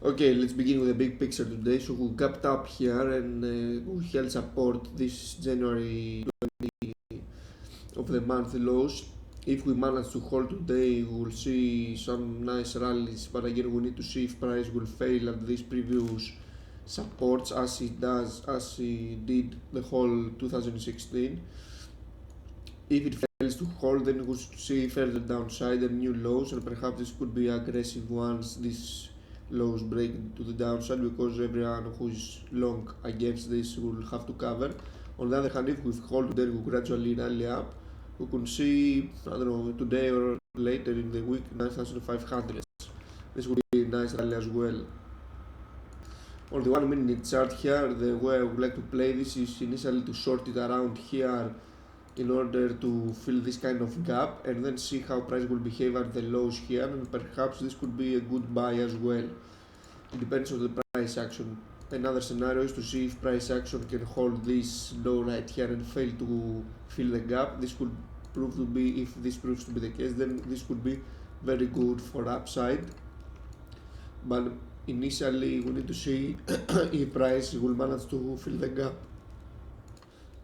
Okay, let's begin with the big picture today. So we gapped up here and we held support this January 20 of the month lows. If we manage to hold today, we will see some nice rallies, but again, we need to see if price will fail at these previous supports as it did the whole 2016. If it fails to hold, then we should see further downside and new lows, and perhaps this could be aggressive once these lows break to the downside, because everyone who is long against this will have to cover. On the other hand, if we hold today, we gradually rally up, we can see, I don't know, today or later in the week 9,500. This would be a nice rally as well. On the 1 minute chart here, the way I would like to play this is initially to short it around here in order to fill this kind of gap, and then see how price will behave at the lows here, and perhaps this could be a good buy as well. It depends on the price action. Another scenario is to see if price action can hold this low right here and fail to fill the gap. This could prove to be, if this proves to be the case, then this could be very good for upside, but initially we need to see if price will manage to fill the gap.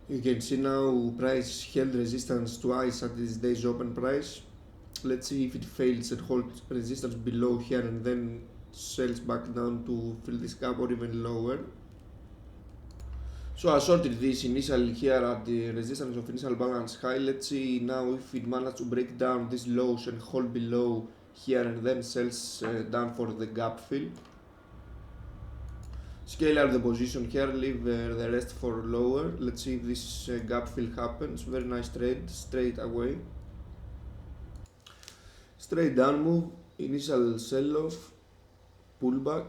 You can see now price held resistance twice at this day's open price. Let's see if it fails and holds resistance below here and then sells back down to fill this gap or even lower. So I shorted this initially here at the resistance of initial balance high. Let's see now if it manages to break down these lows and hold below here and then sells down for the gap fill. Scale out the position here, leave the rest for lower. Let's see if this gap fill happens. Very nice trade, straight away. Straight down move, initial sell off, pullback,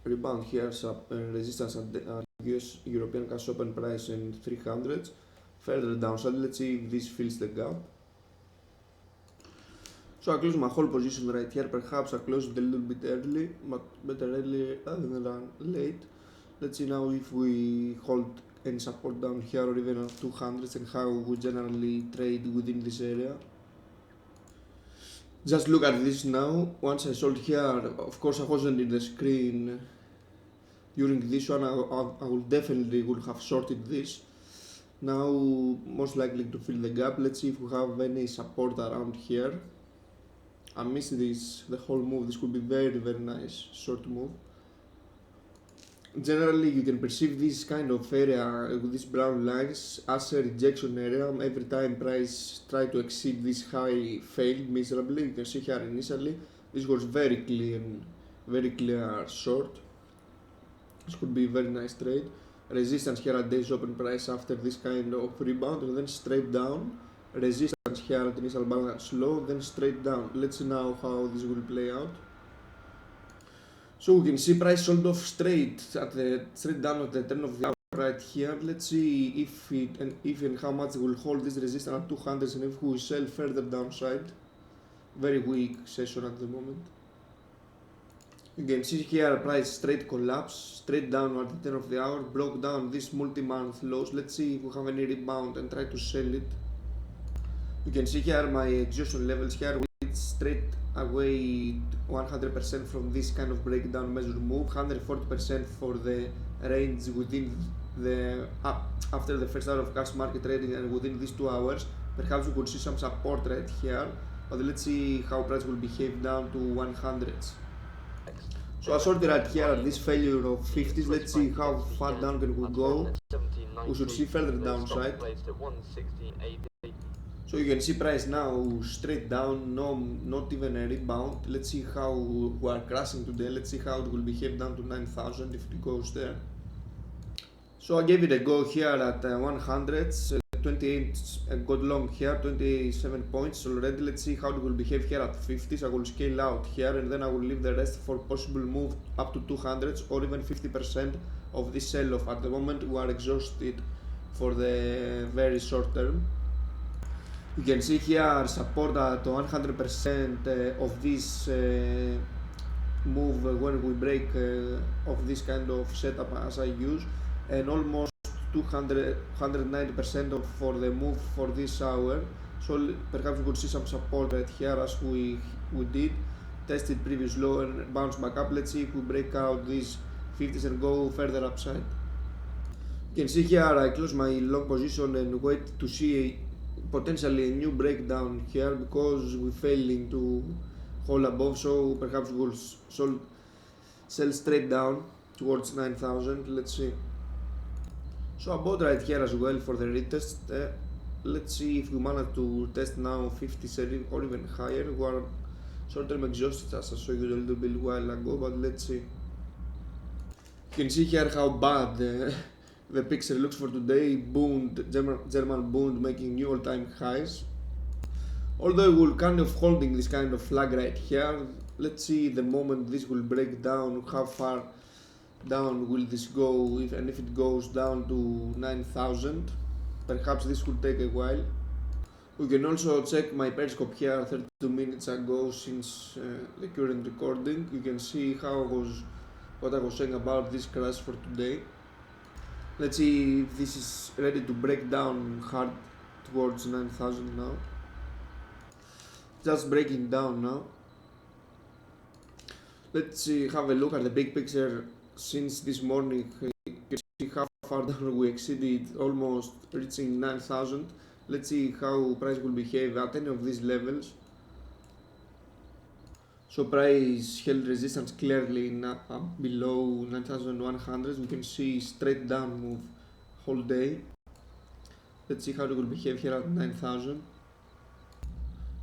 rebound here, resistance at US European cash open price and 300s. Further downside, let's see if this fills the gap. So I close my whole position right here. Perhaps I closed it a little bit early, but better early rather than late. Let's see now if we hold any support down here or even at 200s and how we generally trade within this area. Just look at this now. Once I sold here, of course I wasn't in the screen during this one. I will definitely would have shorted this. Now most likely to fill the gap. Let's see if we have any support around here. I missed this, the whole move. This could be very nice short move. Generally you can perceive this kind of area with these brown lines as a rejection area. Every time price try to exceed this high, failed miserably. You can see here initially this was very clear short. This could be a very nice trade. Resistance here at day's open price after this kind of rebound, and then straight down. Resistance here at initial balance low, then straight down. Let's see now how this will play out. So we can see price sold off straight down at the turn of the hour right here. Let's see if and how much it will hold this resistance at 200 and if we will sell further downside. Very weak session at the moment. You can see here price straight collapse, straight down at the turn of the hour, broke down this multi-month lows. Let's see if we have any rebound and try to sell it. You can see here my exhaustion levels here, which straight away 100% from this kind of breakdown measure move, 140% for the range within the after the first hour of cash market trading and within these 2 hours. Perhaps we could see some support right here, but let's see how price will behave down to 100s. So I sorted right here at this failure of 50s. Let's see how far down can we go. We should see further downside. So you can see price now straight down, not even a rebound. Let's see how we are crashing today. Let's see how it will behave down to 9,000 if it goes there. So I gave it a go here at 100s, 28 got long here, 27 points already. Let's see how it will behave here at 50s. I will scale out here and then I will leave the rest for possible move up to 200s or even 50% of this sell-off. At the moment we are exhausted for the very short term. You can see here support at 100% of this move when we break of this kind of setup as I use, and almost 190% for the move for this hour. So perhaps we could see some support right here as we did. tested previous low and bounce back up. Let's see if we break out these 50s and go further upside. You can see here I close my long position and wait to see potentially a new breakdown here because we failing to hold above, so perhaps we'll sell straight down towards 9,000. Let's see. So I bought right here as well for the retest. Let's see if we manage to test now 50 or even higher. We are short-term exhausted as I showed you a little bit while ago, but let's see. You can see here how bad the picture looks for today. Bund, German Bund making new all-time highs. Although we're kind of holding this kind of flag right here, let's see the moment this will break down, how far down will this go, and if it goes down to 9,000. Perhaps this will take a while. We can also check my periscope here 32 minutes ago since the current recording. You can see what I was saying about this crash for today. Let's see if this is ready to break down hard towards 9,000 now. Just breaking down now. Let's see, have a look at the big picture since this morning. You can see how far down we exceeded, almost reaching 9,000. Let's see how price will behave at any of these levels. So price held resistance clearly below 9,100. We can see straight down move whole day. Let's see how it will behave here at 9,000.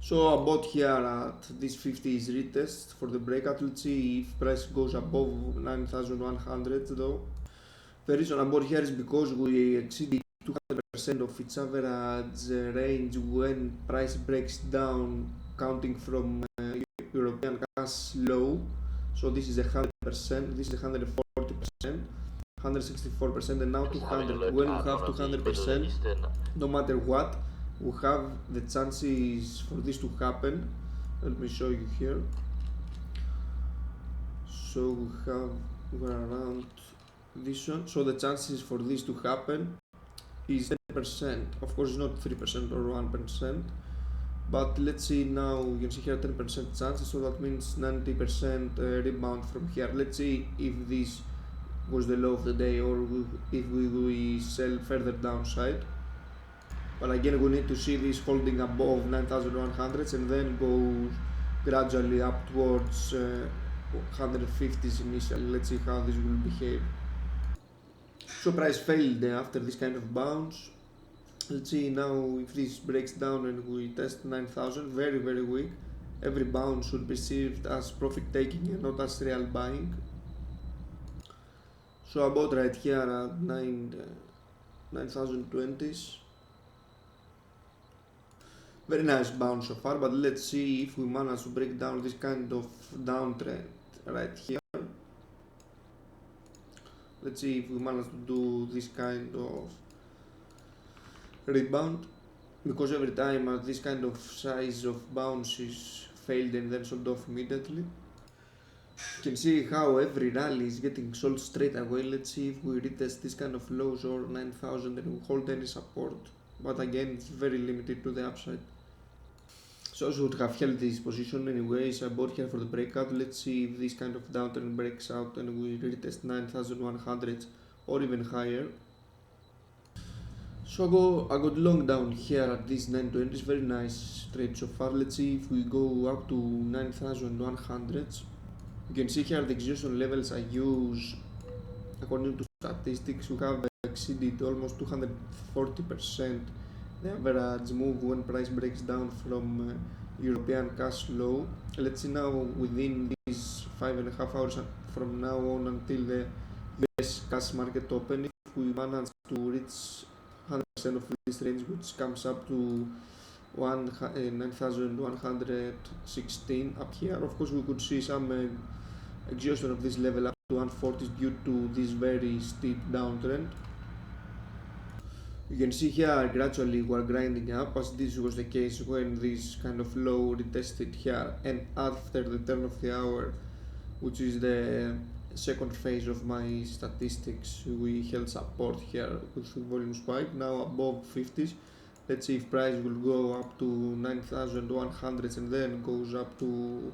So I bought here at this 50s retest for the breakout. Let's see if price goes above 9,100 though. The reason I bought here is because we exceeded 200% of its average range when price breaks down, counting from European cash low. So this is 100%, this is 140%, 164%, and now 200. When we have 200%, no matter what, we have the chances for this to happen. Let me show you here. So we're around this one. So the chances for this to happen is 10%. Of course, it's not 3% or 1%. But let's see now, you can see here 10% chances, so that means 90% rebound from here. Let's see if this was the low of the day or if we sell further downside. But again, we need to see this holding above 9,100 and then go gradually up towards 150s initially. Let's see how this will behave. So price failed after this kind of bounce. Let's see now if this breaks down and we test 9,000. Very, very weak. Every bounce should be perceived as profit taking and not as real buying. So I bought right here at 9,020s. Very nice bounce so far, but let's see if we manage to break down this kind of downtrend right here. Let's see if we manage to do this kind of rebound, because every time this kind of size of bounces failed and then sold off immediately. You can see how every rally is getting sold straight away. Let's see if we retest this kind of lows or 9,000 and we hold any support, but again it's very limited to the upside. So I should have held this position anyways. I bought here for the breakout. Let's see if this kind of downtrend breaks out and we retest 9,100 or even higher. So I got long down here at this 920s. Very nice trade so far. Let's see if we go up to 9,100. You can see here the exhaustion levels I use according to statistics. We have exceeded almost 240% the average move when price breaks down from European cash low. Let's see now within these 5.5 hours from now on until the US cash market open, if we manage to reach 100% of this range, which comes up to 9,116 up here. Of course, we could see some exhaustion of this level up to 140 due to this very steep downtrend. You can see here gradually we're grinding up, as this was the case when this kind of low retested here, and after the turn of the hour, which is the second phase of my statistics, we held support here with the volume spike, now above 50s. Let's see if price will go up to 9,100 and then goes up to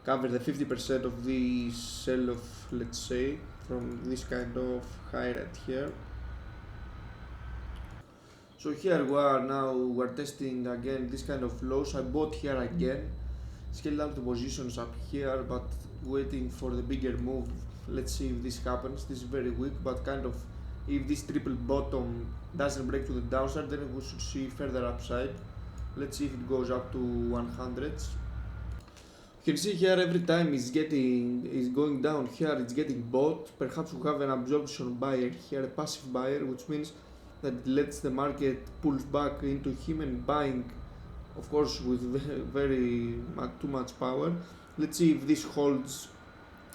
cover the 50% of the sell off, let's say, from this kind of high right here. So here we're testing again this kind of lows. I bought here again, scaled out the positions up here, but waiting for the bigger move. Let's see if this happens. This is very weak, but kind of if this triple bottom doesn't break to the downside, then we should see further upside. Let's see if it goes up to 100s. You can see here every time it's going down here, it's getting bought. Perhaps we have an absorption buyer here, a passive buyer, which means that it lets the market pull back into him and buying, of course, with too much power. Let's see if this holds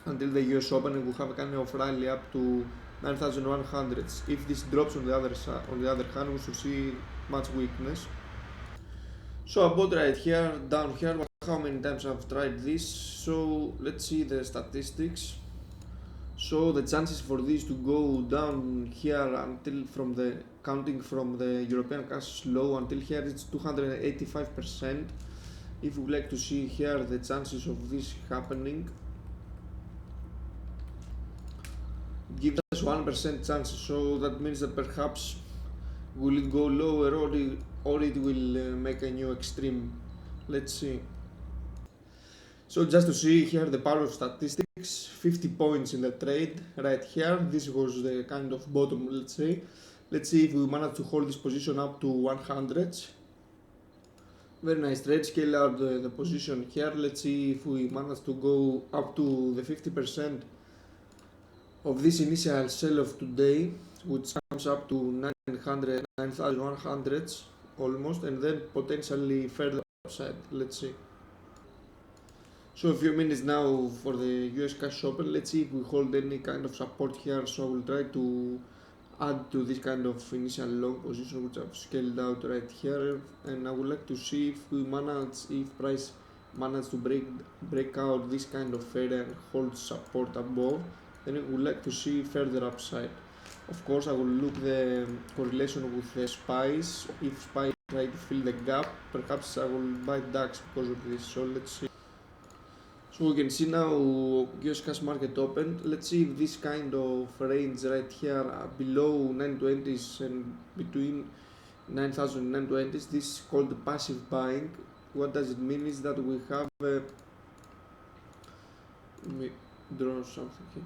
until the US Open and we have a kind of rally up to 9,100s. If this drops on the other hand, we should see much weakness. So I bought right here, down here, but how many times I've tried this? So let's see the statistics. So the chances for this to go down here until counting from the European cash low until here, it's 285%. If we like to see here the chances of this happening, it gives us 1% chances. So that means that perhaps will it go lower or it will make a new extreme. Let's see. So just to see here the power of statistics, 50 points in the trade right here. This was the kind of bottom, let's say. Let's see if we manage to hold this position up to 100s. Very nice trade, scale out the position here. Let's see if we manage to go up to the 50% of this initial sell of today, which comes up to 9,100s almost, and then potentially further upside. Let's see. So a few minutes now for the US cash open. Let's see if we hold any kind of support here. So I will try to add to this kind of initial long position which I've scaled out right here, and I would like to see if price managed to break out this kind of area and hold support above. Then I would like to see further upside. Of course, I will look the correlation with the SPYs. If SPY try to fill the gap, perhaps I will buy DAX because of this. So let's see. So we can see now US cash market open. Let's see if this kind of range right here below 920s and between 9,000 and 920s, this is called passive buying. What does it mean is that we have let me draw something here.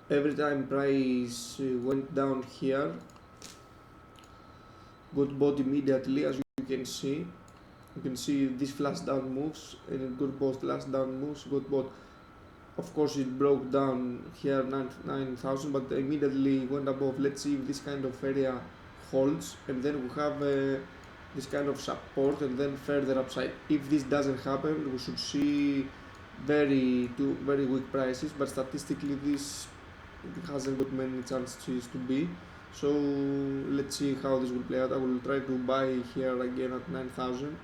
Every time price went down here, got bought immediately, as you can see. You can see these flash down moves, and it got both flash down moves, got bought. Of course, it broke down here 9,000, but immediately went above. Let's see if this kind of area holds, and then we have this kind of support, and then further upside. If this doesn't happen, we should see very weak prices, but statistically this hasn't got many chances to be. So let's see how this will play out. I will try to buy here again at 9,000.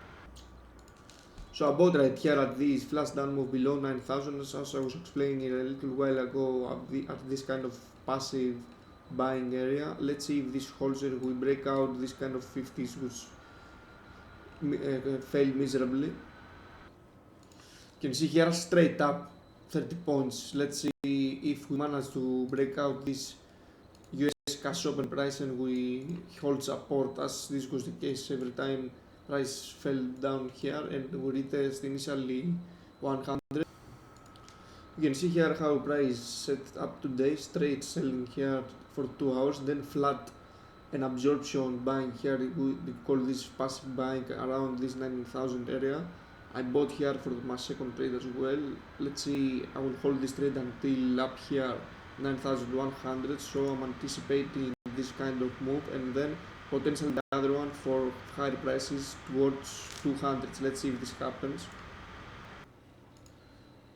So I bought right here at this flash down move below 9,000, as I was explaining a little while ago, at this kind of passive buying area. Let's see if this holds and we break out this kind of 50s which failed miserably. You can see here straight up 30 points. Let's see if we manage to break out this US cash open price and we hold support, as this was the case every time price fell down here and we retest initially 100. You can see here how price set up today, straight selling here for 2 hours, then flat and absorption buying here. We call this passive buying around this 9,000 area. I bought here for my second trade as well. Let's see, I will hold this trade until up here 9,100, so I'm anticipating this kind of move, and then potentially the other one for higher prices towards 200. Let's see if this happens.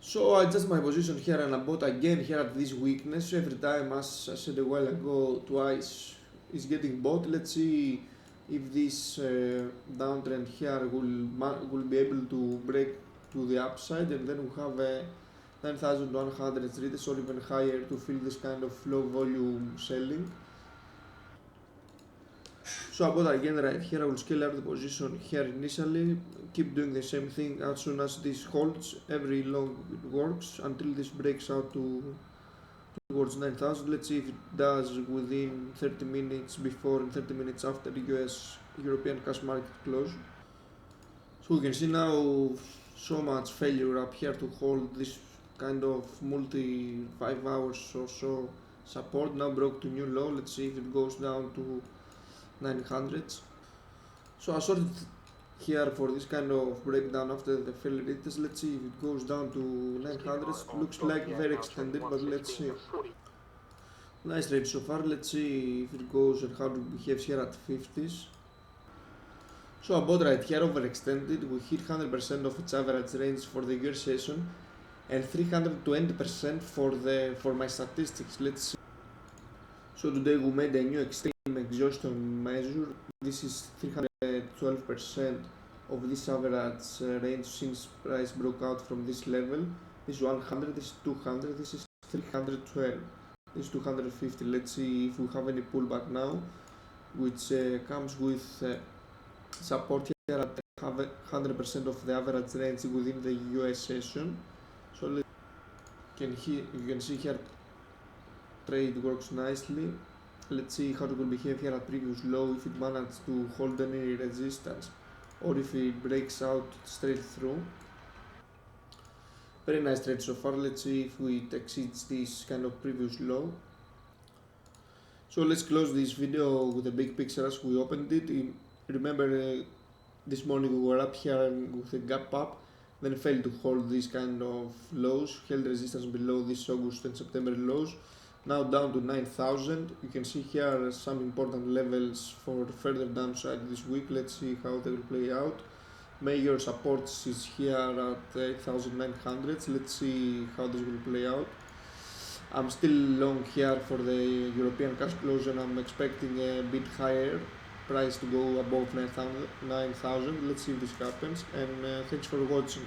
So I adjust my position here and I bought again here at this weakness. Every time, as I said a while ago, twice is getting bought. Let's see if this downtrend here will be able to break to the upside, and then we have a 9,100 retest or even higher to fill this kind of low volume selling. So I bought again right here. I will scale out the position here initially, keep doing the same thing as soon as this holds. Every long it works until this breaks out towards 9,000. Let's see if it does within 30 minutes before and 30 minutes after the European cash market close. So we can see now so much failure up here to hold this kind of multi 5 hours or so support. Now broke to new low. Let's see if it goes down to 900s. So I sorted here for this kind of breakdown after the failure retest. Let's see if it goes down to 900s. Looks like very extended, but let's see. Nice trade so far. Let's see if it goes and how it behaves here at 50s. So I bought right here overextended. We hit 100% of its average range for the year session and 320% for my statistics. Let's see. So today we made a new extreme exhaustion measure. This is 312% of this average range since price broke out from this level. This is 100, this is 200, this is 312, this is 250. Let's see if we have any pullback now, which comes with support here at 100% of the average range within the US session. So you can see here trade works nicely. Let's see how it will behave here at previous low, if it manages to hold any resistance or if it breaks out straight through. Very nice trade so far. Let's see if it exceeds this kind of previous low. So let's close this video with a big picture as we opened it. Remember this morning we were up here with a gap up, then failed to hold this kind of lows, held resistance below this August and September lows. Now down to 9,000. You can see here some important levels for further downside this week. Let's see how they will play out. Major supports is here at 8,900. Let's see how this will play out. I'm still long here for the European cash close and I'm expecting a bit higher price to go above 9,000. Let's see if this happens, and thanks for watching.